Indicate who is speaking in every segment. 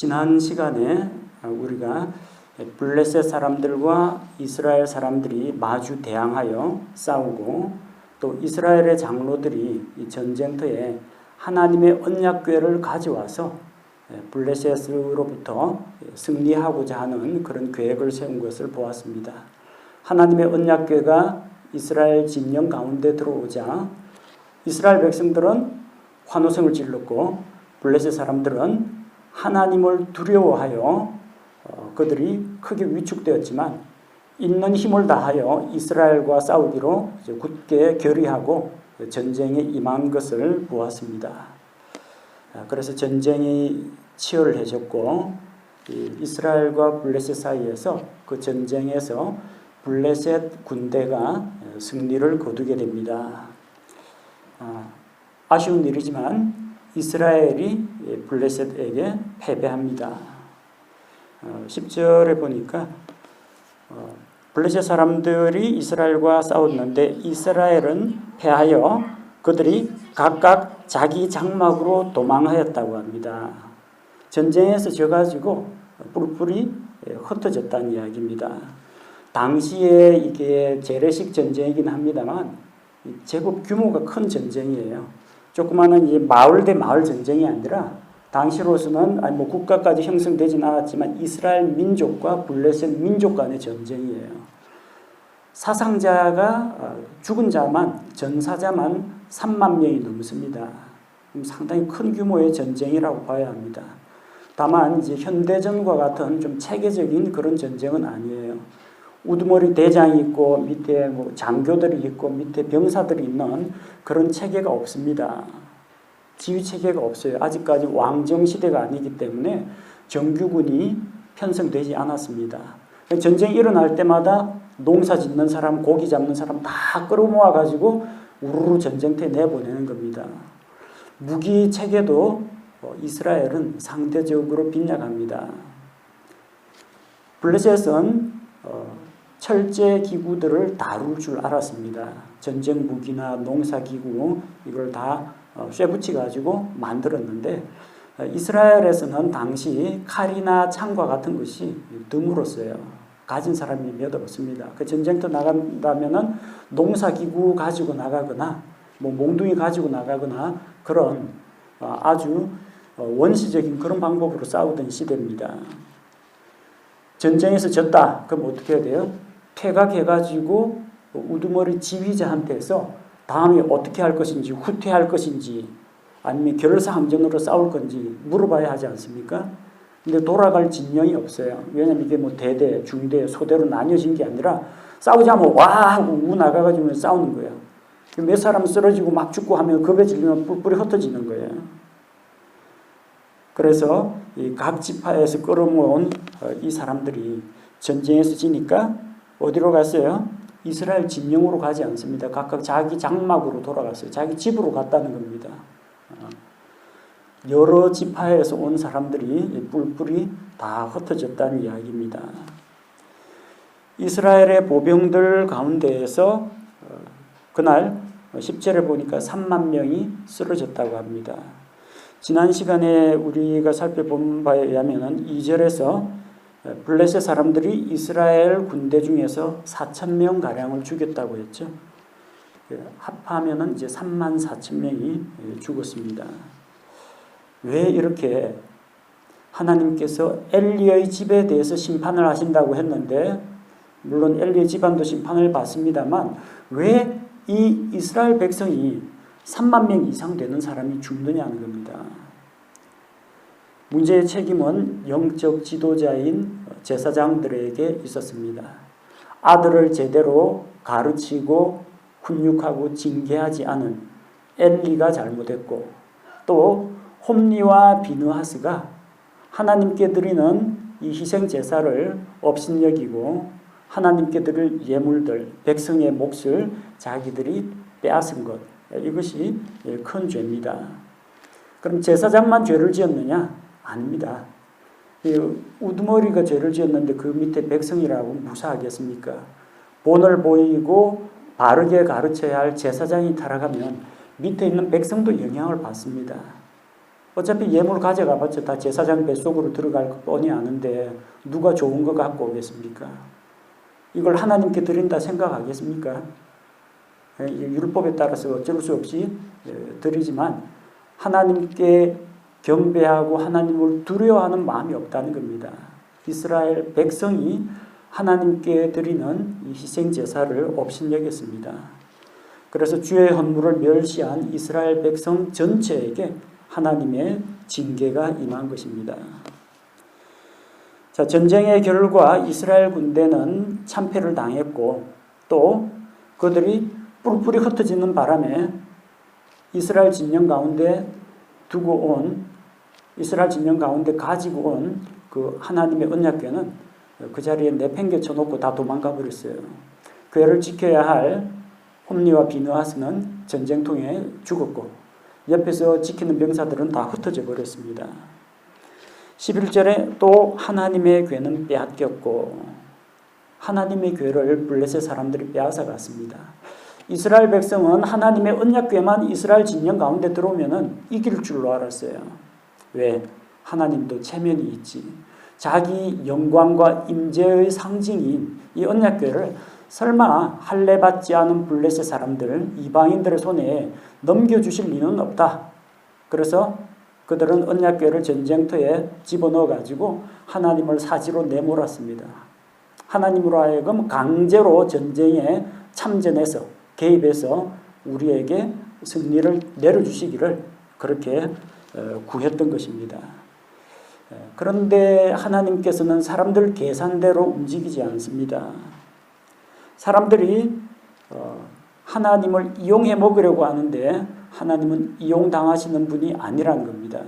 Speaker 1: 지난 시간에 우리가 블레셋 사람들과 이스라엘 사람들이 마주 대항하여 싸우고 또 이스라엘의 장로들이 이 전쟁터에 하나님의 언약궤를 가져와서 블레셋으로부터 승리하고자 하는 그런 계획을 세운 것을 보았습니다. 하나님의 언약궤가 이스라엘 진영 가운데 들어오자 이스라엘 백성들은 환호성을 질렀고 블레셋 사람들은 하나님을 두려워하여 그들이 크게 위축되었지만 있는 힘을 다하여 이스라엘과 싸우기로 굳게 결의하고 전쟁에 임한 것을 보았습니다. 그래서 전쟁이 치열해졌고 이스라엘과 블레셋 사이에서 그 전쟁에서 블레셋 군대가 승리를 거두게 됩니다. 아쉬운 일이지만 이스라엘이 블레셋에게 패배합니다. 10절에 보니까 블레셋 사람들이 이스라엘과 싸웠는데 이스라엘은 패하여 그들이 각각 자기 장막으로 도망하였다고 합니다. 전쟁에서 져가지고 뿔뿔이 흩어졌다는 이야기입니다. 당시에 이게 재래식 전쟁이긴 합니다만 제법 규모가 큰 전쟁이에요. 조그마한 이 마을 대 마을 전쟁이 아니라 당시로서는 국가까지 형성되진 않았지만 이스라엘 민족과 블레셋 민족 간의 전쟁이에요. 사상자가 죽은 자만 전사자만 3만 명이 넘습니다. 상당히 큰 규모의 전쟁이라고 봐야 합니다. 다만 이제 현대전과 같은 좀 체계적인 그런 전쟁은 아니에요. 우두머리 대장이 있고 밑에 장교들이 있고 밑에 병사들이 있는 그런 체계가 없습니다. 지휘 체계가 없어요. 아직까지 왕정 시대가 아니기 때문에 정규군이 편성되지 않았습니다. 전쟁이 일어날 때마다 농사 짓는 사람, 고기 잡는 사람 다 끌어모아 가지고 우르르 전쟁터에 내보내는 겁니다. 무기 체계도 이스라엘은 상대적으로 빈약합니다. 블레셋은 철제 기구들을 다룰 줄 알았습니다. 전쟁 무기나 농사 기구 이걸 다 쇠붙이 가지고 만들었는데 이스라엘에서는 당시 칼이나 창과 같은 것이 드물었어요. 가진 사람이 몇 없습니다. 그 전쟁터 나간다면은 농사 기구 가지고 나가거나 몽둥이 가지고 나가거나 그런 아주 원시적인 그런 방법으로 싸우던 시대입니다. 전쟁에서 졌다. 그럼 어떻게 해야 돼요? 퇴각해가지고 우두머리 지휘자한테서 다음에 어떻게 할 것인지 후퇴할 것인지 아니면 결사항전으로 싸울 건지 물어봐야 하지 않습니까? 근데 돌아갈 진영이 없어요. 왜냐면 이게 대대, 중대, 소대로 나뉘어진 게 아니라 싸우자면 와 하고 우 나가가지고 싸우는 거예요. 몇 사람 쓰러지고 막 죽고 하면 겁에 질리면 뿔뿔이 흩어지는 거예요. 그래서 이 각 지파에서 끌어모은 이 사람들이 전쟁에서 지니까 어디로 갔어요? 이스라엘 진영으로 가지 않습니다. 각각 자기 장막으로 돌아갔어요. 자기 집으로 갔다는 겁니다. 여러 지파에서 온 사람들이 뿔뿔이 다 흩어졌다는 이야기입니다. 이스라엘의 보병들 가운데에서 그날 10절에 보니까 3만 명이 쓰러졌다고 합니다. 지난 시간에 우리가 살펴본 바에 의하면 2절에서 블레셋 사람들이 이스라엘 군대 중에서 4,000명 가량을 죽였다고 했죠. 합하면은 이제 3만 4천 명이 죽었습니다. 왜 이렇게 하나님께서 엘리의 집에 대해서 심판을 하신다고 했는데 물론 엘리의 집안도 심판을 받습니다만 왜 이 이스라엘 백성이 3만 명 이상 되는 사람이 죽느냐는 겁니다. 문제의 책임은 영적 지도자인 제사장들에게 있었습니다. 아들을 제대로 가르치고 훈육하고 징계하지 않은 엘리가 잘못했고 또 홈리와 비느하스가 하나님께 드리는 이 희생 제사를 업신여기고 하나님께 드릴 예물들, 백성의 몫을 자기들이 빼앗은 것, 이것이 큰 죄입니다. 그럼 제사장만 죄를 지었느냐? 아닙니다. 우두머리가 죄를 지었는데 그 밑에 백성이라고 무사하겠습니까? 본을 보이고 바르게 가르쳐야 할 제사장이 타락하면 밑에 있는 백성도 영향을 받습니다. 어차피 예물 가져가봤자 다 제사장 뱃속으로 들어갈 거 뻔히 아는데 누가 좋은 거 갖고 오겠습니까? 이걸 하나님께 드린다 생각하겠습니까? 율법에 따라서 어쩔 수 없이 드리지만 하나님께 경배하고 하나님을 두려워하는 마음이 없다는 겁니다. 이스라엘 백성이 하나님께 드리는 이 희생 제사를 업신여겼습니다. 그래서 주의 헌물을 멸시한 이스라엘 백성 전체에게 하나님의 징계가 임한 것입니다. 자, 전쟁의 결과 이스라엘 군대는 참패를 당했고 또 그들이 뿔뿔이 흩어지는 바람에 이스라엘 진영 가운데 가지고 온 그 하나님의 언약궤는 그 자리에 내팽개쳐 놓고 다 도망가 버렸어요. 궤를 지켜야 할 홈리와 비느하스는 전쟁통에 죽었고 옆에서 지키는 병사들은 다 흩어져 버렸습니다. 11절에 또 하나님의 궤는 빼앗겼고 하나님의 궤를 블레셋 사람들이 빼앗아 갔습니다. 이스라엘 백성은 하나님의 언약궤만 이스라엘 진영 가운데 들어오면 이길 줄로 알았어요. 왜? 하나님도 체면이 있지. 자기 영광과 임재의 상징인 이 언약궤를 설마 할례 받지 않은 블레셋 사람들, 이방인들의 손에 넘겨주실 리는 없다. 그래서 그들은 언약궤를 전쟁터에 집어넣어 가지고 하나님을 사지로 내몰았습니다. 하나님으로 하여금 강제로 전쟁에 참전해서 개입해서 우리에게 승리를 내려주시기를 그렇게 구했던 것입니다. 그런데 하나님께서는 사람들 계산대로 움직이지 않습니다. 사람들이 하나님을 이용해 먹으려고 하는데 하나님은 이용당하시는 분이 아니라는 겁니다.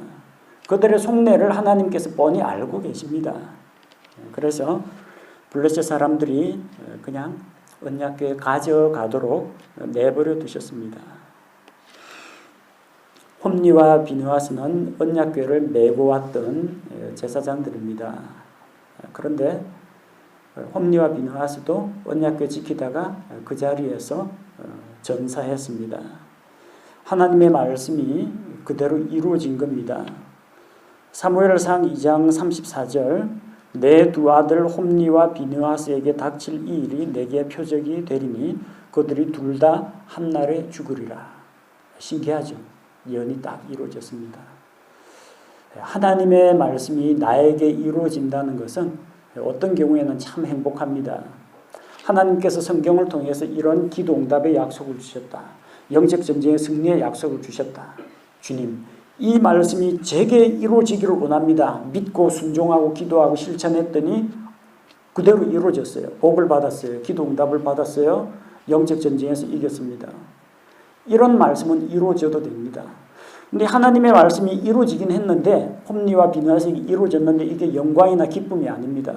Speaker 1: 그들의 속내를 하나님께서 뻔히 알고 계십니다. 그래서 블레셋 사람들이 그냥 언약궤 가져가도록 내버려 두셨습니다. 홈리와 비느하스는 언약궤를 메고 왔던 제사장들입니다. 그런데 홈리와 비느하스도 언약궤 지키다가 그 자리에서 전사했습니다. 하나님의 말씀이 그대로 이루어진 겁니다. 사무엘상 2장 34절 내 두 아들 홈리와 비느하스에게 닥칠 이 일이 내게 표적이 되리니 그들이 둘 다 한날에 죽으리라. 신기하죠? 예언이 딱 이루어졌습니다. 하나님의 말씀이 나에게 이루어진다는 것은 어떤 경우에는 참 행복합니다. 하나님께서 성경을 통해서 이런 기도 응답의 약속을 주셨다. 영적 전쟁의 승리의 약속을 주셨다. 주님, 이 말씀이 제게 이루어지기를 원합니다. 믿고 순종하고 기도하고 실천했더니 그대로 이루어졌어요. 복을 받았어요. 기도 응답을 받았어요. 영적 전쟁에서 이겼습니다. 이런 말씀은 이루어져도 됩니다. 근데 하나님의 말씀이 이루어지긴 했는데 홈리와 비느하스에게 이루어졌는데 이게 영광이나 기쁨이 아닙니다.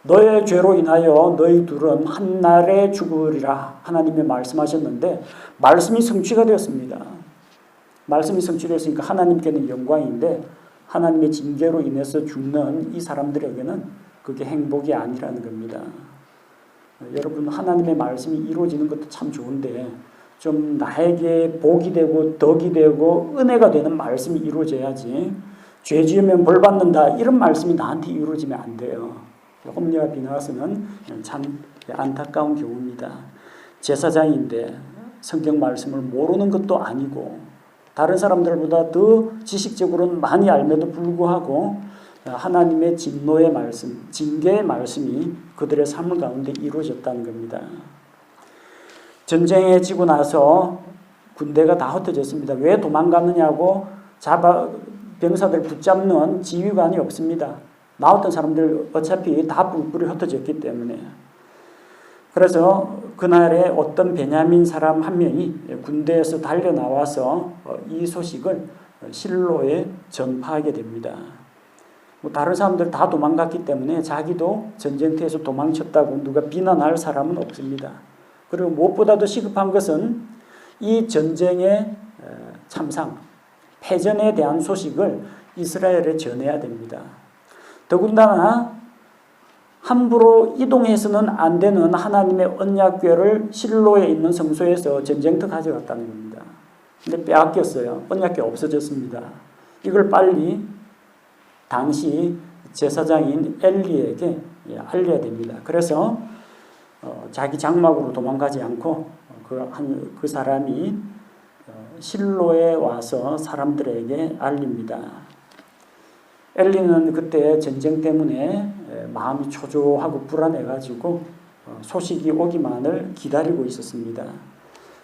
Speaker 1: 너의 죄로 인하여 너희 둘은 한날에 죽으리라 하나님이 말씀하셨는데 말씀이 성취가 되었습니다. 말씀이 성취되었으니까 하나님께는 영광인데 하나님의 징계로 인해서 죽는 이 사람들에게는 그게 행복이 아니라는 겁니다. 여러분 하나님의 말씀이 이루어지는 것도 참 좋은데 좀 나에게 복이 되고 덕이 되고 은혜가 되는 말씀이 이루어져야지 죄 지으면 벌 받는다 이런 말씀이 나한테 이루어지면 안 돼요. 홈리와 비느하스는 참 안타까운 경우입니다. 제사장인데 성경 말씀을 모르는 것도 아니고 다른 사람들보다 더 지식적으로는 많이 알면도 불구하고 하나님의 진노의 말씀, 징계의 말씀이 그들의 삶 가운데 이루어졌다는 겁니다. 전쟁에 지고 나서 군대가 다 흩어졌습니다. 왜 도망갔느냐고 병사들 붙잡는 지휘관이 없습니다. 나왔던 사람들 어차피 다 뿔뿔이 흩어졌기 때문에. 그래서 그날에 어떤 베냐민 사람 한 명이 군대에서 달려나와서 이 소식을 실로에 전파하게 됩니다. 다른 사람들 다 도망갔기 때문에 자기도 전쟁터에서 도망쳤다고 누가 비난할 사람은 없습니다. 그리고 무엇보다도 시급한 것은 이 전쟁의 참상, 패전에 대한 소식을 이스라엘에 전해야 됩니다. 더군다나 함부로 이동해서는 안 되는 하나님의 언약궤를 실로에 있는 성소에서 전쟁터 가져갔다는 겁니다. 근데 빼앗겼어요. 언약궤 없어졌습니다. 이걸 빨리 당시 제사장인 엘리에게 알려야 됩니다. 그래서 자기 장막으로 도망가지 않고 그 사람이 실로에 와서 사람들에게 알립니다. 엘리는 그때 전쟁 때문에 마음이 초조하고 불안해가지고 소식이 오기만을 기다리고 있었습니다.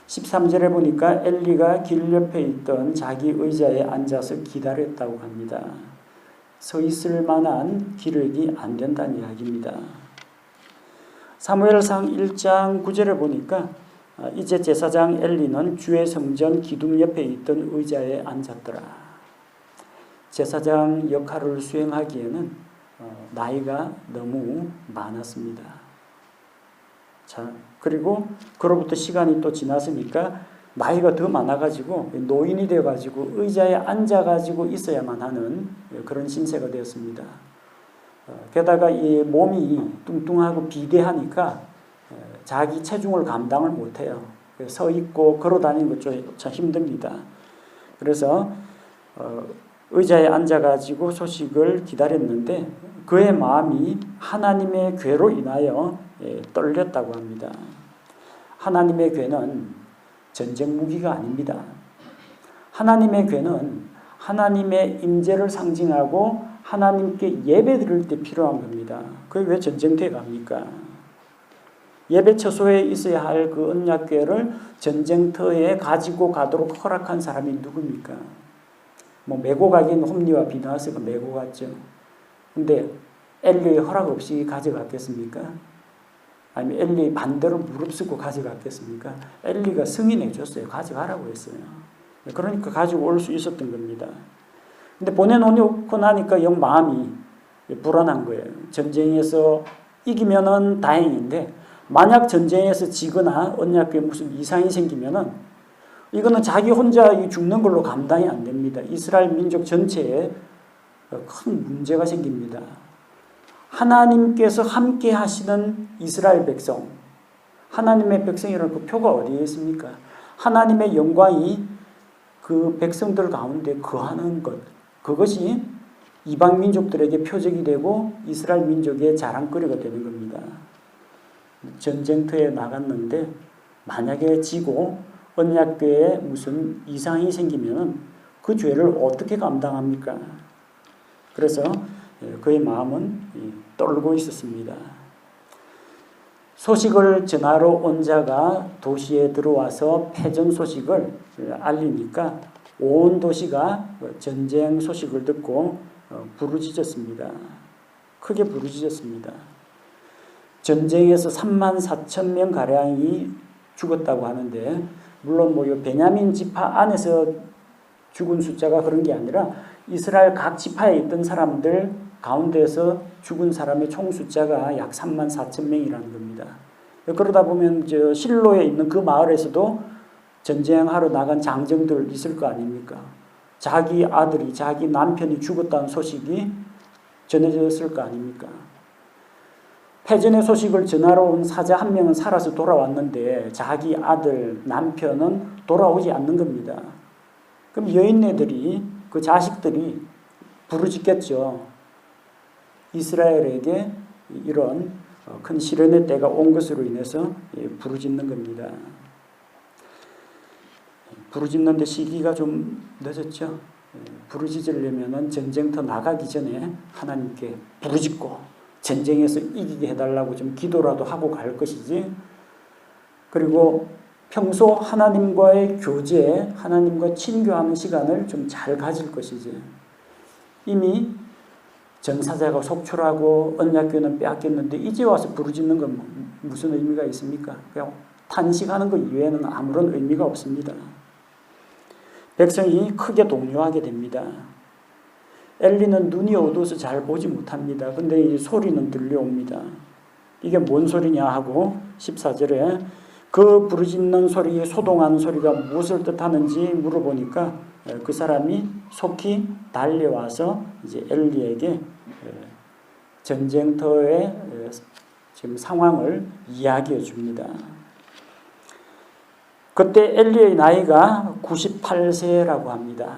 Speaker 1: 13절에 보니까 엘리가 길 옆에 있던 자기 의자에 앉아서 기다렸다고 합니다. 서 있을 만한 기력이 안 된다는 이야기입니다. 사무엘상 1장 9절에 보니까 이제 제사장 엘리는 주의 성전 기둥 옆에 있던 의자에 앉았더라. 제사장 역할을 수행하기에는 나이가 너무 많았습니다. 자, 그리고 그로부터 시간이 또 지났으니까 나이가 더 많아가지고 노인이 되어가지고 의자에 앉아가지고 있어야만 하는 그런 신세가 되었습니다. 게다가 이 몸이 뚱뚱하고 비대하니까 자기 체중을 감당을 못해요. 서 있고 걸어 다니는 것조차 힘듭니다. 그래서 의자에 앉아가지고 소식을 기다렸는데 그의 마음이 하나님의 괴로 인하여 떨렸다고 합니다. 하나님의 괴는 전쟁 무기가 아닙니다. 하나님의 괴는 하나님의 임재를 상징하고 하나님께 예배 드릴 때 필요한 겁니다. 그게 왜 전쟁터에 갑니까? 예배 처소에 있어야 할 그 언약궤를 전쟁터에 가지고 가도록 허락한 사람이 누굽니까? 메고 가기는 홈리와 비나스가 메고 갔죠. 근데 엘리의 허락 없이 가져갔겠습니까? 아니면 엘리 반대로 무릅쓰고 가져갔겠습니까? 엘리가 승인해 줬어요. 가져가라고 했어요. 그러니까 가지고 올 수 있었던 겁니다. 근데 보내놓고 나니까 영 마음이 불안한 거예요. 전쟁에서 이기면은 다행인데 만약 전쟁에서 지거나 언약궤에 무슨 이상이 생기면은 이거는 자기 혼자 죽는 걸로 감당이 안 됩니다. 이스라엘 민족 전체에 큰 문제가 생깁니다. 하나님께서 함께 하시는 이스라엘 백성, 하나님의 백성이라는 그 표가 어디에 있습니까? 하나님의 영광이 그 백성들 가운데 거하는 것, 그것이 이방 민족들에게 표적이 되고 이스라엘 민족의 자랑거리가 되는 겁니다. 전쟁터에 나갔는데 만약에 지고 언약궤에 무슨 이상이 생기면 그 죄를 어떻게 감당합니까? 그래서 그의 마음은 떨고 있었습니다. 소식을 전하러 온 자가 도시에 들어와서 패전 소식을 알리니까 온 도시가 전쟁 소식을 듣고 부르짖었습니다. 크게 부르짖었습니다. 전쟁에서 34,000명 가량이 죽었다고 하는데 물론 베냐민 지파 안에서 죽은 숫자가 그런 게 아니라 이스라엘 각 지파에 있던 사람들 가운데서 죽은 사람의 총 숫자가 약 34,000명이라는 겁니다. 그러다 보면 실로에 있는 그 마을에서도 전쟁하러 나간 장정들 있을 거 아닙니까? 자기 아들이, 자기 남편이 죽었다는 소식이 전해졌을 거 아닙니까? 패전의 소식을 전하러 온 사자 한 명은 살아서 돌아왔는데 자기 아들, 남편은 돌아오지 않는 겁니다. 그럼 여인네들이, 그 자식들이 부르짖겠죠. 이스라엘에게 이런 큰 시련의 때가 온 것으로 인해서 부르짖는 겁니다. 부르짖는데 시기가 좀 늦었죠. 부르짖으려면 전쟁터 나가기 전에 하나님께 부르짖고 전쟁에서 이기게 해달라고 좀 기도라도 하고 갈 것이지, 그리고 평소 하나님과의 교제, 하나님과 친교하는 시간을 좀 잘 가질 것이지, 이미 전사자가 속출하고 언약궤는 빼앗겼는데 이제 와서 부르짖는 건 무슨 의미가 있습니까? 그냥 탄식하는 것 이외에는 아무런 의미가 없습니다. 백성이 크게 동요하게 됩니다. 엘리는 눈이 어두워서 잘 보지 못합니다. 근데 이 소리는 들려옵니다. 이게 뭔 소리냐 하고 14절에 그 부르짖는 소리, 소동하는 소리가 무엇을 뜻하는지 물어보니까 그 사람이 속히 달려와서 이제 엘리에게 전쟁터의 지금 상황을 이야기해 줍니다. 그때 엘리의 나이가 98세라고 합니다.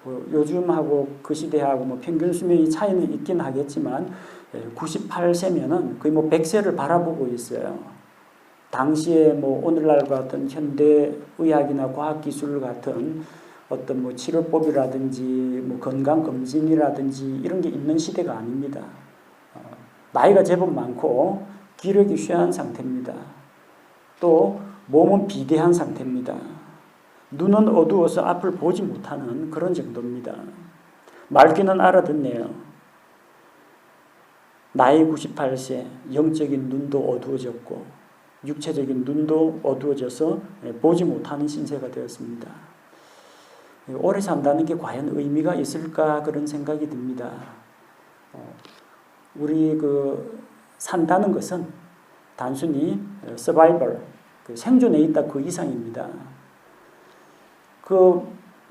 Speaker 1: 요즘하고 그 시대하고 평균 수명이 차이는 있긴 하겠지만 98세면은 거의 100세를 바라보고 있어요. 당시에 오늘날과 같은 현대 의학이나 과학기술 같은 어떤 치료법이라든지 건강검진이라든지 이런 게 있는 시대가 아닙니다. 나이가 제법 많고 기력이 쇠한 상태입니다. 또 몸은 비대한 상태입니다. 눈은 어두워서 앞을 보지 못하는 그런 정도입니다. 말귀는 알아듣네요. 나이 98세, 영적인 눈도 어두워졌고 육체적인 눈도 어두워져서 보지 못하는 신세가 되었습니다. 오래 산다는 게 과연 의미가 있을까 그런 생각이 듭니다. 우리 산다는 것은 단순히 서바이벌, 생존에 있다 그 이상입니다.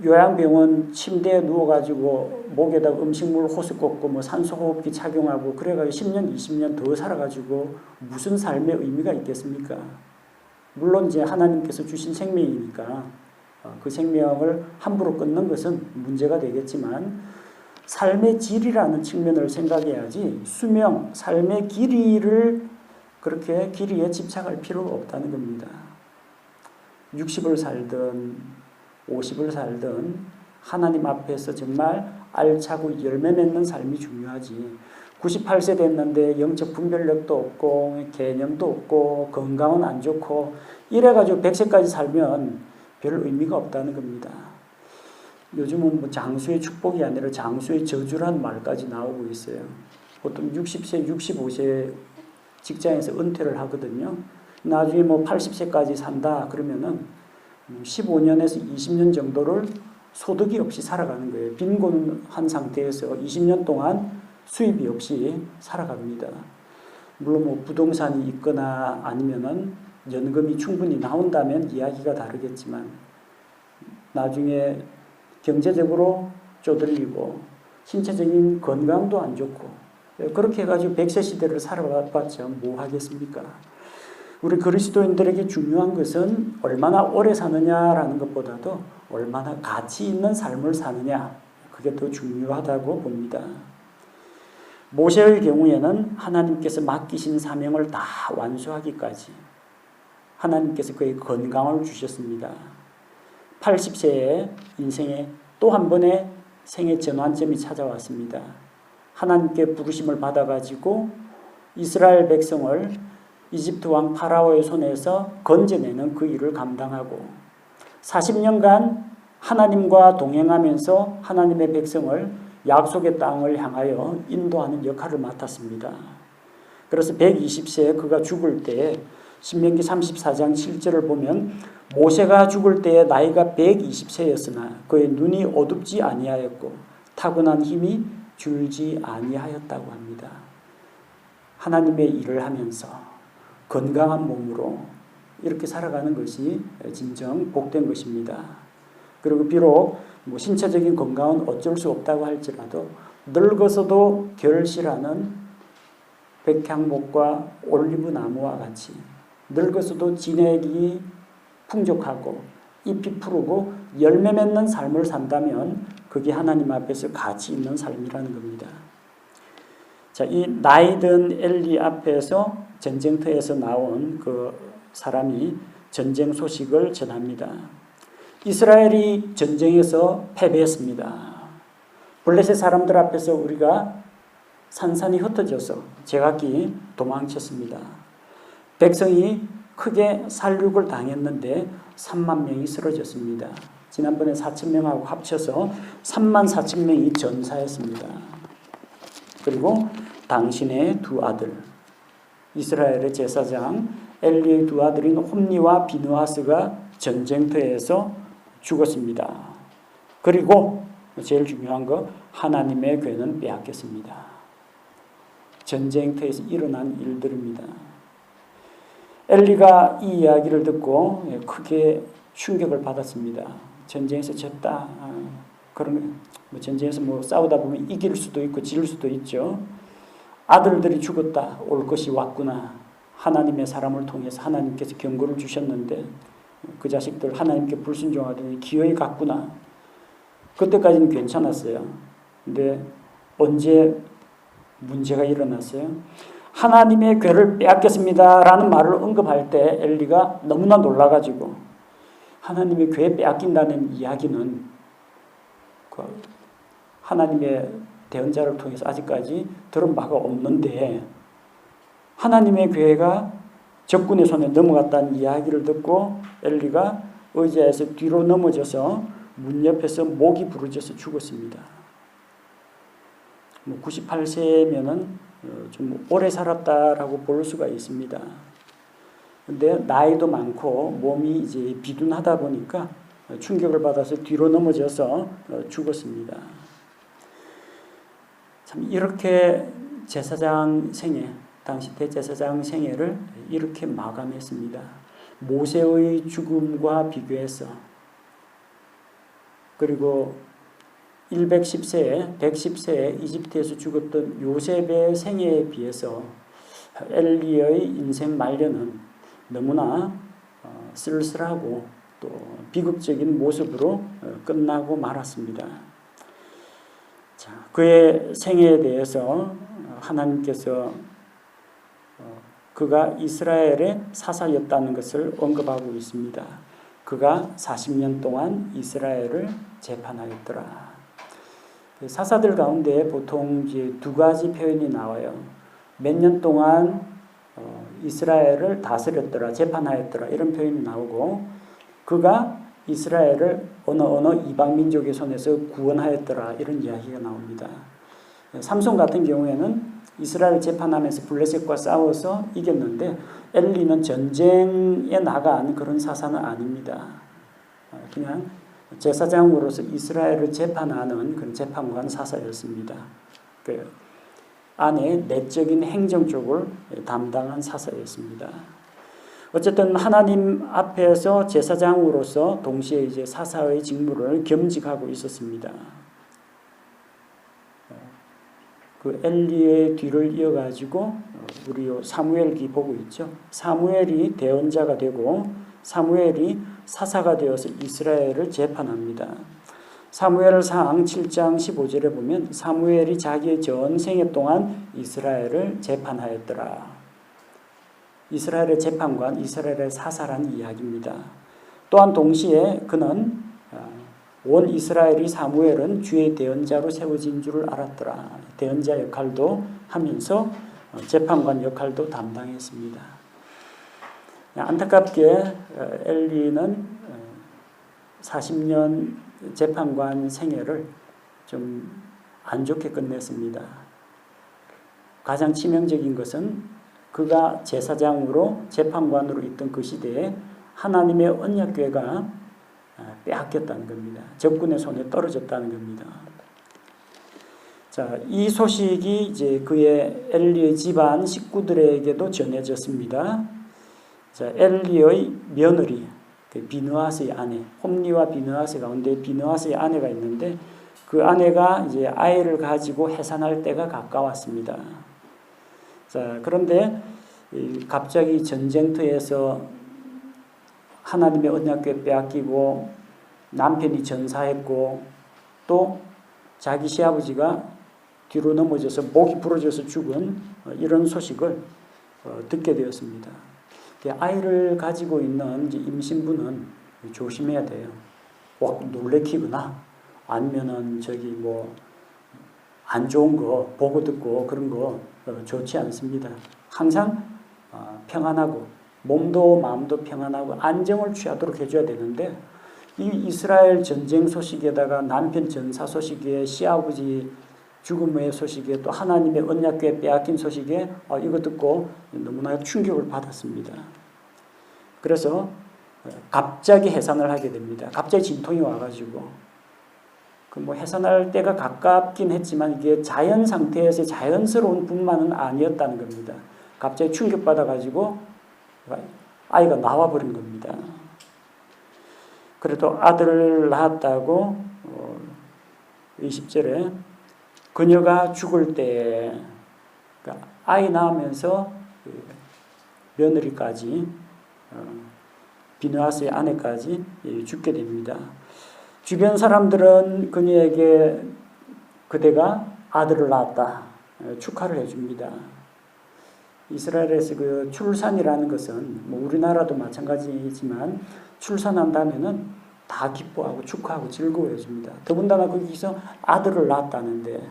Speaker 1: 요양병원 침대에 누워가지고 목에다 음식물 호스 꽂고 산소호흡기 착용하고 그래가지고 10년, 20년 더 살아가지고 무슨 삶의 의미가 있겠습니까? 물론 이제 하나님께서 주신 생명이니까 그 생명을 함부로 끊는 것은 문제가 되겠지만 삶의 질이라는 측면을 생각해야지 수명, 삶의 길이를 그렇게 길이에 집착할 필요가 없다는 겁니다. 60을 살든 50을 살든 하나님 앞에서 정말 알차고 열매 맺는 삶이 중요하지. 98세 됐는데 영적 분별력도 없고 개념도 없고 건강은 안 좋고 이래가지고 100세까지 살면 별 의미가 없다는 겁니다. 요즘은 장수의 축복이 아니라 장수의 저주라는 말까지 나오고 있어요. 보통 60세, 65세 직장에서 은퇴를 하거든요. 나중에 80세까지 산다 그러면은 15년에서 20년 정도를 소득이 없이 살아가는 거예요. 빈곤한 상태에서 20년 동안 수입이 없이 살아갑니다. 물론 부동산이 있거나 아니면은 연금이 충분히 나온다면 이야기가 다르겠지만 나중에 경제적으로 쪼들리고 신체적인 건강도 안 좋고 그렇게 해가지고 100세 시대를 살아봤자 뭐 하겠습니까? 우리 그리스도인들에게 중요한 것은 얼마나 오래 사느냐라는 것보다도 얼마나 가치 있는 삶을 사느냐 그게 더 중요하다고 봅니다. 모세의 경우에는 하나님께서 맡기신 사명을 다 완수하기까지 하나님께서 그의 건강을 주셨습니다. 80세에 인생에 또 한 번의 생애 전환점이 찾아왔습니다. 하나님께 부르심을 받아가지고 이스라엘 백성을 이집트 왕 파라오의 손에서 건져내는 그 일을 감당하고 40년간 하나님과 동행하면서 하나님의 백성을 약속의 땅을 향하여 인도하는 역할을 맡았습니다. 그래서 120세에 그가 죽을 때 신명기 34장 7절을 보면 모세가 죽을 때의 나이가 120세였으나 그의 눈이 어둡지 아니하였고 타고난 힘이 줄지 아니하였다고 합니다. 하나님의 일을 하면서 건강한 몸으로 이렇게 살아가는 것이 진정 복된 것입니다. 그리고 비록 신체적인 건강은 어쩔 수 없다고 할지라도 늙어서도 결실하는 백향목과 올리브 나무와 같이 늙어서도 진액이 풍족하고 잎이 푸르고 열매 맺는 삶을 산다면 그게 하나님 앞에서 가치 있는 삶이라는 겁니다. 자, 이 나이든 엘리 앞에서 전쟁터에서 나온 그 사람이 전쟁 소식을 전합니다. 이스라엘이 전쟁에서 패배했습니다. 블레셋 사람들 앞에서 우리가 산산이 흩어져서 제각기 도망쳤습니다. 백성이 크게 살육을 당했는데 3만 명이 쓰러졌습니다. 지난번에 4천 명하고 합쳐서 3만 4천 명이 전사했습니다. 그리고 당신의 두 아들 이스라엘의 제사장 엘리의 두 아들인 홈니와 비느하스가 전쟁터에서 죽었습니다. 그리고 제일 중요한 거 하나님의 괴는 빼앗겼습니다. 전쟁터에서 일어난 일들입니다. 엘리가 이 이야기를 듣고 크게 충격을 받았습니다. 전쟁에서 졌다. 그런 전쟁에서 싸우다 보면 이길 수도 있고 질 수도 있죠. 아들들이 죽었다. 올 것이 왔구나. 하나님의 사람을 통해서 하나님께서 경고를 주셨는데 그 자식들 하나님께 불순종하더니 기어이 갔구나. 그때까지는 괜찮았어요. 근데 언제 문제가 일어났어요? 하나님의 궤를 빼앗겼습니다라는 말을 언급할 때 엘리가 너무나 놀라가지고 하나님의 궤 빼앗긴다는 이야기는 하나님의 대언자를 통해서 아직까지 들은 바가 없는데 하나님의 궤가 적군의 손에 넘어갔다는 이야기를 듣고 엘리가 의자에서 뒤로 넘어져서 문 옆에서 목이 부러져서 죽었습니다. 98세면은 좀 오래 살았다라고 볼 수가 있습니다. 근데 나이도 많고 몸이 이제 비둔하다 보니까 충격을 받아서 뒤로 넘어져서 죽었습니다. 참 이렇게 제사장 생애, 당시 대제사장 생애를 이렇게 마감했습니다. 모세의 죽음과 비교해서 그리고 110세에 110세에 이집트에서 죽었던 요셉의 생애에 비해서 엘리의 인생 말년은 너무나 쓸쓸하고 또 비극적인 모습으로 끝나고 말았습니다. 자, 그의 생애에 대해서 하나님께서 그가 이스라엘의 사사였다는 것을 언급하고 있습니다. 그가 40년 동안 이스라엘을 재판하였더라. 사사들 가운데 보통 이제 두 가지 표현이 나와요. 몇 년 동안 이스라엘을 다스렸더라, 재판하였더라 이런 표현이 나오고 그가 이스라엘을 어느 이방 민족의 손에서 구원하였더라 이런 이야기가 나옵니다. 삼손 같은 경우에는 이스라엘 재판하면서 블레셋과 싸워서 이겼는데 엘리는 전쟁에 나간 그런 사사는 아닙니다. 그냥 제사장으로서 이스라엘을 재판하는 그런 재판관 사사였습니다. 그 안에 내적인 행정 쪽을 담당한 사사였습니다. 어쨌든 하나님 앞에서 제사장으로서 동시에 이제 사사의 직무를 겸직하고 있었습니다. 그 엘리의 뒤를 이어가지고 우리 사무엘기 보고 있죠. 사무엘이 대언자가 되고 사무엘이 사사가 되어서 이스라엘을 재판합니다. 사무엘상 7장 15절에 보면 사무엘이 자기의 전생애 동안 이스라엘을 재판하였더라. 이스라엘의 재판관, 이스라엘의 사사란 이야기입니다. 또한 동시에 그는 온 이스라엘이 사무엘은 주의 대언자로 세워진 줄을 알았더라. 대언자 역할도 하면서 재판관 역할도 담당했습니다. 안타깝게 엘리는 40년 재판관 생애를 좀 안 좋게 끝냈습니다. 가장 치명적인 것은 그가 제사장으로 재판관으로 있던 그 시대에 하나님의 언약궤가 빼앗겼다는 겁니다. 적군의 손에 떨어졌다는 겁니다. 자, 이 소식이 이제 그의 엘리의 집안 식구들에게도 전해졌습니다. 자, 엘리의 며느리, 비느하스의 아내, 홈리와 비느하스 가운데 비느하스의 아내가 있는데 그 아내가 이제 아이를 가지고 해산할 때가 가까웠습니다. 자, 그런데 갑자기 전쟁터에서 하나님의 언약궤 빼앗기고 남편이 전사했고 또 자기 시아버지가 뒤로 넘어져서 목이 부러져서 죽은 이런 소식을 듣게 되었습니다. 아이를 가지고 있는 임신부는 조심해야 돼요. 놀래키거나 아니면은 안 좋은 거 보고 듣고 그런 거 좋지 않습니다. 항상 평안하고 몸도 마음도 평안하고 안정을 취하도록 해줘야 되는데 이 이스라엘 전쟁 소식에다가 남편 전사 소식에 시아버지 죽음의 소식에 또 하나님의 언약궤 빼앗긴 소식에 이거 듣고 너무나 충격을 받았습니다. 그래서 갑자기 해산을 하게 됩니다. 갑자기 진통이 와가지고 해산할 때가 가깝긴 했지만 이게 자연 상태에서 자연스러운 분만은 아니었다는 겁니다. 갑자기 충격받아가지고 아이가 나와버린 겁니다. 그래도 아들을 낳았다고 20절에 그녀가 죽을 때 그러니까 아이 낳으면서 며느리까지 비느하스의 아내까지 죽게 됩니다. 주변 사람들은 그녀에게 그대가 아들을 낳았다 축하를 해줍니다. 이스라엘에서 그 출산이라는 것은 뭐 우리나라도 마찬가지지만 출산한다면은 다 기뻐하고 축하하고 즐거워해 줍니다. 더군다나 거기서 아들을 낳았다는데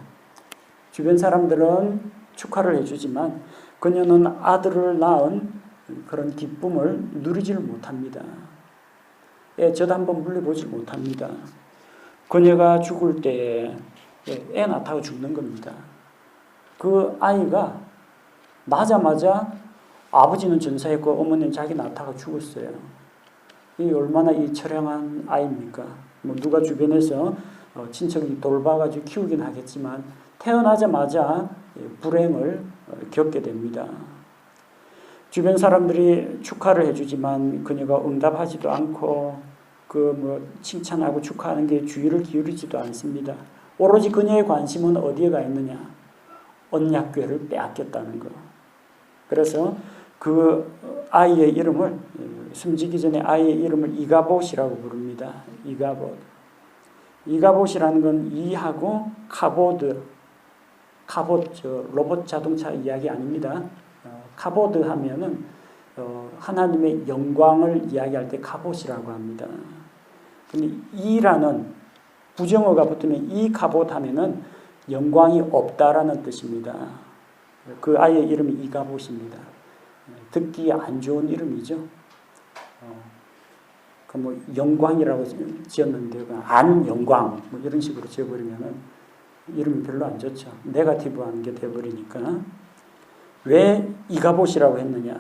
Speaker 1: 주변 사람들은 축하를 해주지만 그녀는 아들을 낳은 그런 기쁨을 누리지를 못합니다. 저도 한번 물려보지 못합니다. 그녀가 죽을 때 애 낳다가 죽는 겁니다. 그 아이가 나자마자 아버지는 전사했고 어머니는 자기 낳다가 죽었어요. 이 얼마나 이 처량한 아이입니까? 뭐 누가 주변에서 친척이 돌봐가지고 키우긴 하겠지만 태어나자마자 불행을 겪게 됩니다. 주변 사람들이 축하를 해주지만 그녀가 응답하지도 않고 칭찬하고 축하하는 게 주의를 기울이지도 않습니다. 오로지 그녀의 관심은 어디에 가 있느냐? 언약궤를 빼앗겼다는 거. 그래서 그 아이의 이름을 숨지기 전에 아이의 이름을 이가봇이라고 부릅니다. 이가봇이라는 건 이하고 카보드, 로봇 자동차 이야기 아닙니다. 카보드 하면은 하나님의 영광을 이야기할 때 카봇이라고 합니다. 근데 이라는 부정어가 붙으면 이 카봇 하면은 영광이 없다라는 뜻입니다. 그 아이의 이름이 이가봇입니다. 듣기 안 좋은 이름이죠. 영광이라고 지었는데 안 영광 뭐 이런 식으로 지어버리면은 이름이 별로 안 좋죠. 네거티브한 게 돼버리니까. 왜 이가봇이라고 했느냐?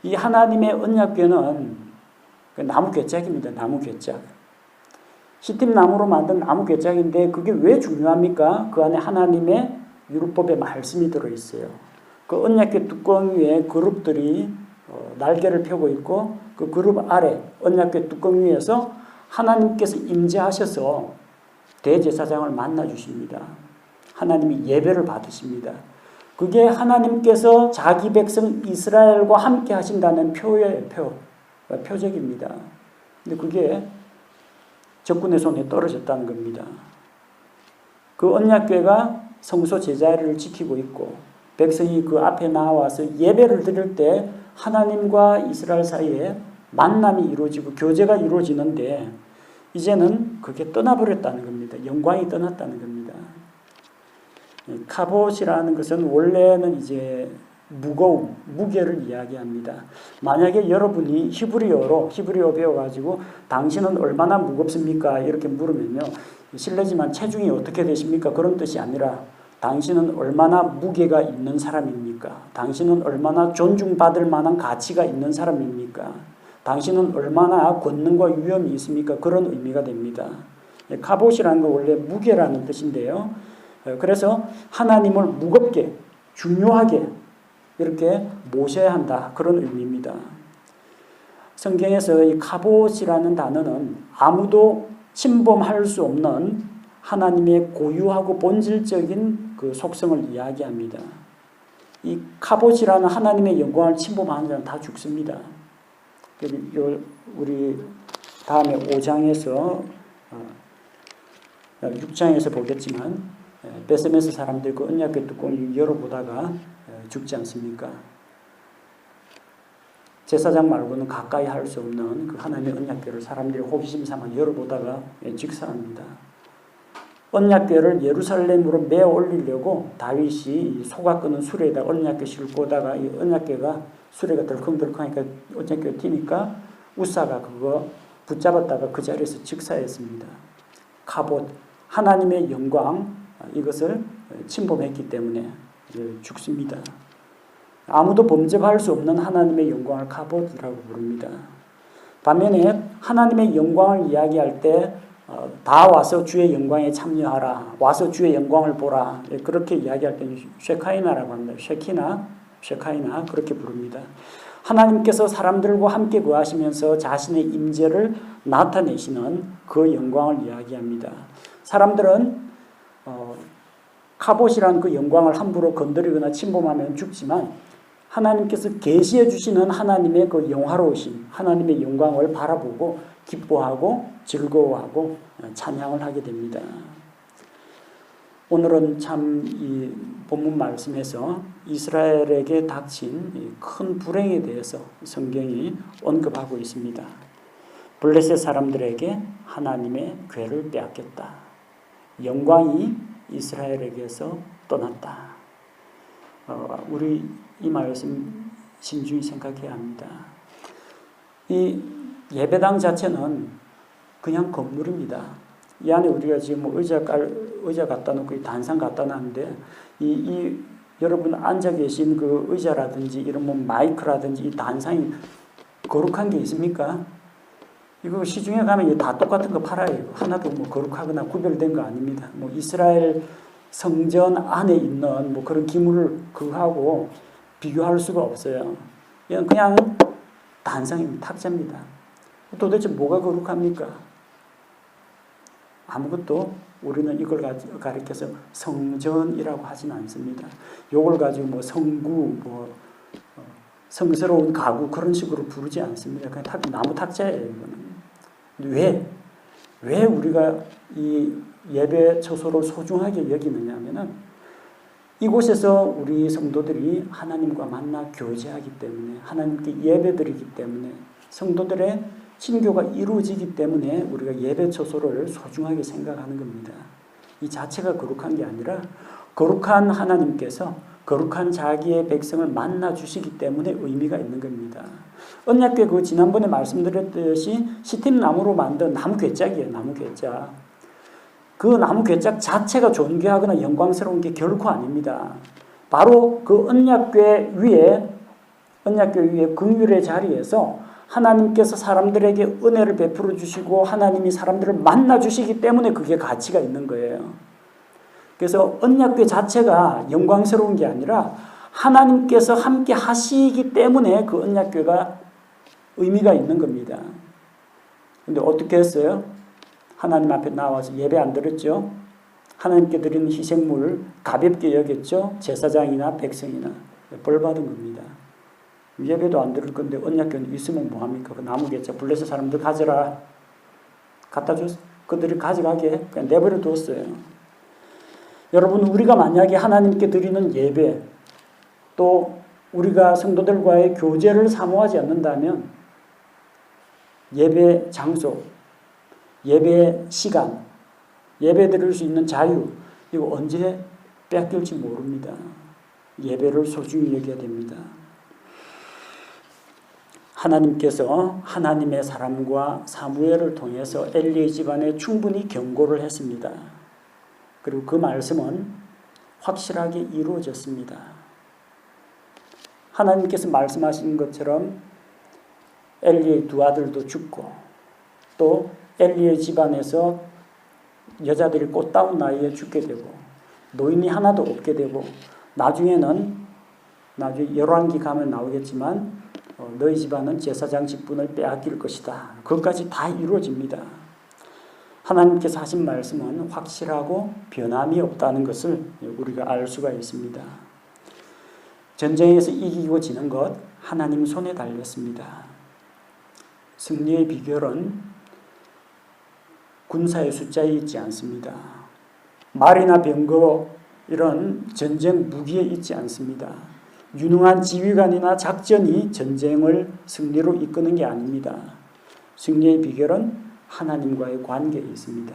Speaker 1: 이 하나님의 언약궤는 나무 괴짝입니다. 나무 괴짝. 시팀 나무로 만든 나무 괴짝인데 그게 왜 중요합니까? 그 안에 하나님의 율법의 말씀이 들어있어요. 그 언약궤 뚜껑 위에 그룹들이 날개를 펴고 있고 그 그룹 아래 언약궤 뚜껑 위에서 하나님께서 임재하셔서 대제사장을 만나 주십니다. 하나님이 예배를 받으십니다. 그게 하나님께서 자기 백성 이스라엘과 함께 하신다는 표적입니다. 근데 그게 적군의 손에 떨어졌다는 겁니다. 그 언약궤가 성소 제자리를 지키고 있고 백성이 그 앞에 나와서 예배를 드릴 때 하나님과 이스라엘 사이에 만남이 이루어지고 교제가 이루어지는데 이제는 그게 떠나버렸다는 겁니다. 영광이 떠났다는 겁니다. 카봇이라는 것은 원래는 이제 무거움, 무게를 이야기합니다. 만약에 여러분이 히브리어 배워가지고 당신은 얼마나 무겁습니까? 이렇게 물으면요. 실례지만 체중이 어떻게 되십니까? 그런 뜻이 아니라 당신은 얼마나 무게가 있는 사람입니까? 당신은 얼마나 존중받을 만한 가치가 있는 사람입니까? 당신은 얼마나 권능과 위엄이 있습니까? 그런 의미가 됩니다. 카봇이라는 건 원래 무게라는 뜻인데요. 그래서 하나님을 무겁게, 중요하게 이렇게 모셔야 한다. 그런 의미입니다. 성경에서 이 카봇이라는 단어는 아무도 침범할 수 없는 하나님의 고유하고 본질적인 그 속성을 이야기합니다. 이 카봇이라는 하나님의 영광을 침범하는 자는 다 죽습니다. 우리 다음에 5장에서 6장에서 보겠지만 베세메스 사람들 그 언약궤 뚜껑을 열어보다가 죽지 않습니까? 제사장 말고는 가까이 할 수 없는 그 하나님의 언약궤를 사람들이 호기심 삼아 열어보다가 직사합니다. 언약궤를 예루살렘으로 메어 올리려고 다윗이 소가 끄는 수레에다 언약궤 싣고 오다가 이 언약궤가 수레가 덜컹덜컹하니까 언약궤가 튀니까 우사가 그거 붙잡았다가 그 자리에서 직사했습니다. 카봇, 하나님의 영광 이것을 침범했기 때문에 죽습니다. 아무도 범접할 수 없는 하나님의 영광을 카봇이라고 부릅니다. 반면에 하나님의 영광을 이야기할 때 다 와서 주의 영광에 참여하라. 와서 주의 영광을 보라. 그렇게 이야기할 때는 쉐카이나라고 합니다. 쉐카이나 그렇게 부릅니다. 하나님께서 사람들과 함께 거하시면서 자신의 임재를 나타내시는 그 영광을 이야기합니다. 사람들은 카봇이라는 그 영광을 함부로 건드리거나 침범하면 죽지만 하나님께서 계시해 주시는 하나님의 그 영화로우신 하나님의 영광을 바라보고 기뻐하고 즐거워하고 찬양을 하게 됩니다. 오늘은 참 이 본문 말씀에서 이스라엘에게 닥친 큰 불행에 대해서 성경이 언급하고 있습니다. 블레셋 사람들에게 하나님의 궤를 빼앗겼다. 영광이 이스라엘에게서 떠났다. 우리 이 말씀 신중히 생각해야 합니다. 이 예배당 자체는 그냥 건물입니다. 이 안에 우리가 지금 의자 갖다 놓고 단상 갖다 놨는데 여러분 앉아 계신 그 의자라든지 이런 마이크라든지 이 단상이 거룩한 게 있습니까? 이거 시중에 가면 다 똑같은 거 팔아요. 하나도 거룩하거나 구별된 거 아닙니다. 이스라엘 성전 안에 있는 그런 기물을 그하고 비교할 수가 없어요. 그냥 단상입니다. 탁자입니다. 도대체 뭐가 거룩합니까? 아무것도. 우리는 이걸 가리켜서 성전이라고 하지는 않습니다. 이걸 가지고 성구, 성스러운 가구 그런 식으로 부르지 않습니다. 그냥 나무 탁자예요. 이거는. 왜 우리가 이 예배 처소를 소중하게 여기느냐 하면은 이곳에서 우리 성도들이 하나님과 만나 교제하기 때문에, 하나님께 예배드리기 때문에, 성도들의 친교가 이루어지기 때문에 우리가 예배 처소를 소중하게 생각하는 겁니다. 이 자체가 거룩한 게 아니라 거룩한 하나님께서 거룩한 자기의 백성을 만나 주시기 때문에 의미가 있는 겁니다. 언약궤 지난번에 말씀드렸듯이 시팀나무로 만든 나무 궤짝이에요. 나무 궤짝. 그 나무 궤짝 자체가 존귀하거나 영광스러운 게 결코 아닙니다. 바로 그 언약궤 위에 긍휼의 자리에서 하나님께서 사람들에게 은혜를 베풀어 주시고 하나님이 사람들을 만나 주시기 때문에 그게 가치가 있는 거예요. 그래서 언약궤 자체가 영광스러운 게 아니라 하나님께서 함께 하시기 때문에 그 언약궤가 의미가 있는 겁니다. 근데 어떻게 했어요? 하나님 앞에 나와서 예배 안 드렸죠? 하나님께 드리는 희생물 가볍게 여겼죠? 제사장이나 백성이나 벌 받은 겁니다. 예배도 안 드릴 건데 언약궤는 있으면 뭐합니까? 그 나무 궤짝 블레셋 사람들 가져라. 갖다 줬어. 그들이 가져가게 그냥 내버려 뒀어요. 여러분, 우리가 만약에 하나님께 드리는 예배, 또 우리가 성도들과의 교제를 사모하지 않는다면 예배 장소, 예배 시간, 예배 드릴 수 있는 자유, 이거 언제 뺏길지 모릅니다. 예배를 소중히 여겨야 됩니다. 하나님께서 하나님의 사람과 사무엘을 통해서 엘리의 집안에 충분히 경고를 했습니다. 그리고 그 말씀은 확실하게 이루어졌습니다. 하나님께서 말씀하신 것처럼 엘리의 두 아들도 죽고 또 엘리의 집안에서 여자들이 꽃다운 나이에 죽게 되고 노인이 하나도 없게 되고 나중에 열왕기 가면 나오겠지만 너희 집안은 제사장 직분을 빼앗길 것이다. 그것까지 다 이루어집니다. 하나님께서 하신 말씀은 확실하고 변함이 없다는 것을 우리가 알 수가 있습니다. 전쟁에서 이기고 지는 것 하나님 손에 달렸습니다. 승리의 비결은 군사의 숫자에 있지 않습니다. 말이나 병거 이런 전쟁 무기에 있지 않습니다. 유능한 지휘관이나 작전이 전쟁을 승리로 이끄는 게 아닙니다. 승리의 비결은 하나님과의 관계에 있습니다.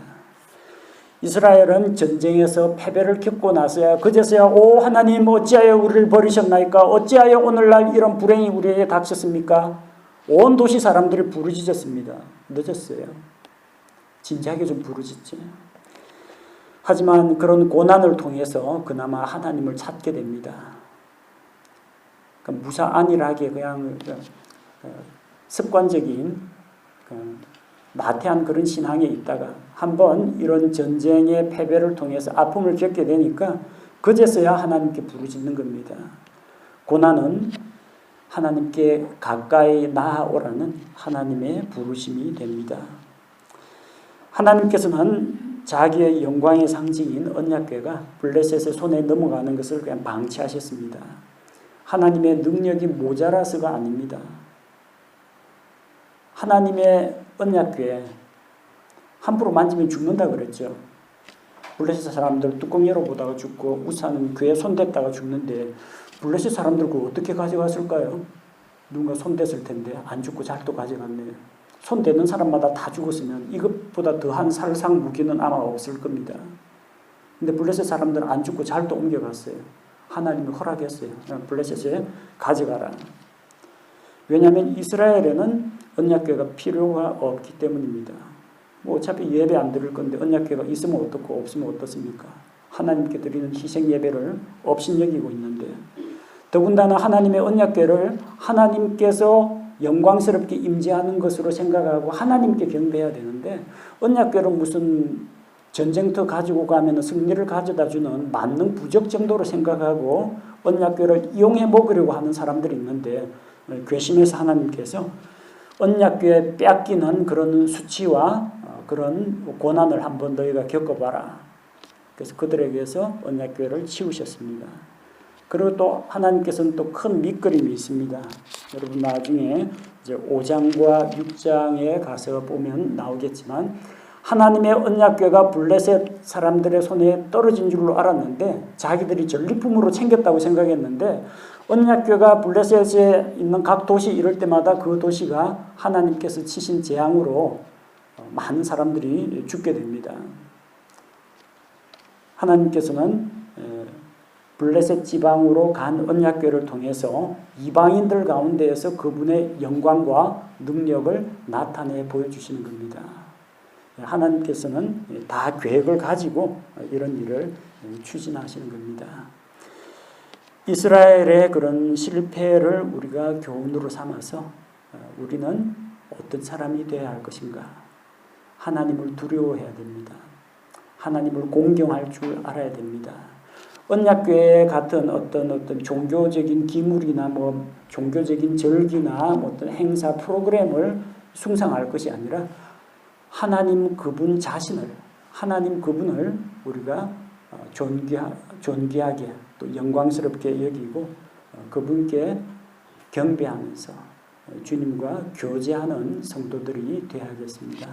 Speaker 1: 이스라엘은 전쟁에서 패배를 겪고 나서야 그제서야 오 하나님 어찌하여 우리를 버리셨나이까? 어찌하여 오늘날 이런 불행이 우리에게 닥쳤습니까? 온 도시 사람들이 부르짖었습니다. 늦었어요. 진지하게 좀 부르짖지. 하지만 그런 고난을 통해서 그나마 하나님을 찾게 됩니다. 무사안일하게 그냥 습관적인 나태한 그런 신앙에 있다가 한번 이런 전쟁의 패배를 통해서 아픔을 겪게 되니까 그제서야 하나님께 부르짖는 겁니다. 고난은 하나님께 가까이 나아오라는 하나님의 부르심이 됩니다. 하나님께서는 자기의 영광의 상징인 언약궤가 블레셋의 손에 넘어가는 것을 그냥 방치하셨습니다. 하나님의 능력이 모자라서가 아닙니다. 하나님의 언약궤 함부로 만지면 죽는다 그랬죠. 블레셋 사람들 뚜껑 열어보다가 죽고 우산 궤에 손댔다가 죽는데 블레셋 사람들 그거 어떻게 가져갔을까요? 누군가 손댔을 텐데 안 죽고 잘도 가져갔네요. 손대는 사람마다 다 죽었으면 이것보다 더한 살상 무기는 아마 없을 겁니다. 근데 블레셋 사람들은 안 죽고 잘도 옮겨갔어요. 하나님이 허락했어요. 블레셋에 가져가라. 왜냐하면 이스라엘에는 언약궤가 필요가 없기 때문입니다. 뭐 어차피 예배 안 드릴 건데 언약궤가 있으면 어떻고 없으면 어떻습니까? 하나님께 드리는 희생 예배를 업신여기고 있는데 더군다나 하나님의 언약궤를 하나님께서 영광스럽게 임재하는 것으로 생각하고 하나님께 경배해야 되는데 언약궤를 무슨 전쟁터 가지고 가면 승리를 가져다 주는 만능 부적 정도로 생각하고 언약궤를 이용해 먹으려고 하는 사람들이 있는데 괘씸해서 하나님께서 언약궤에 뺏기는 그런 수치와 그런 고난을 한번 너희가 겪어봐라. 그래서 그들에게서 언약궤를 치우셨습니다. 그리고 또 하나님께서는 또 큰 밑그림이 있습니다. 여러분 나중에 이제 5장과 6장에 가서 보면 나오겠지만 하나님의 언약궤가 블레셋 사람들의 손에 떨어진 줄로 알았는데 자기들이 전리품으로 챙겼다고 생각했는데 언약궤가 블레셋에 있는 각 도시 이럴 때마다 그 도시가 하나님께서 치신 재앙으로 많은 사람들이 죽게 됩니다. 하나님께서는 블레셋 지방으로 간 언약궤를 통해서 이방인들 가운데에서 그분의 영광과 능력을 나타내 보여주시는 겁니다. 하나님께서는 다 계획을 가지고 이런 일을 추진하시는 겁니다. 이스라엘의 그런 실패를 우리가 교훈으로 삼아서 우리는 어떤 사람이 되어야 할 것인가? 하나님을 두려워해야 됩니다. 하나님을 공경할 줄 알아야 됩니다. 언약궤 같은 어떤 종교적인 기물이나 뭐 종교적인 절기나 뭐 어떤 행사 프로그램을 숭상할 것이 아니라 하나님 그분 자신을, 하나님 그분을 우리가 존귀하게 또 영광스럽게 여기고 그분께 경배하면서 주님과 교제하는 성도들이 되어야겠습니다.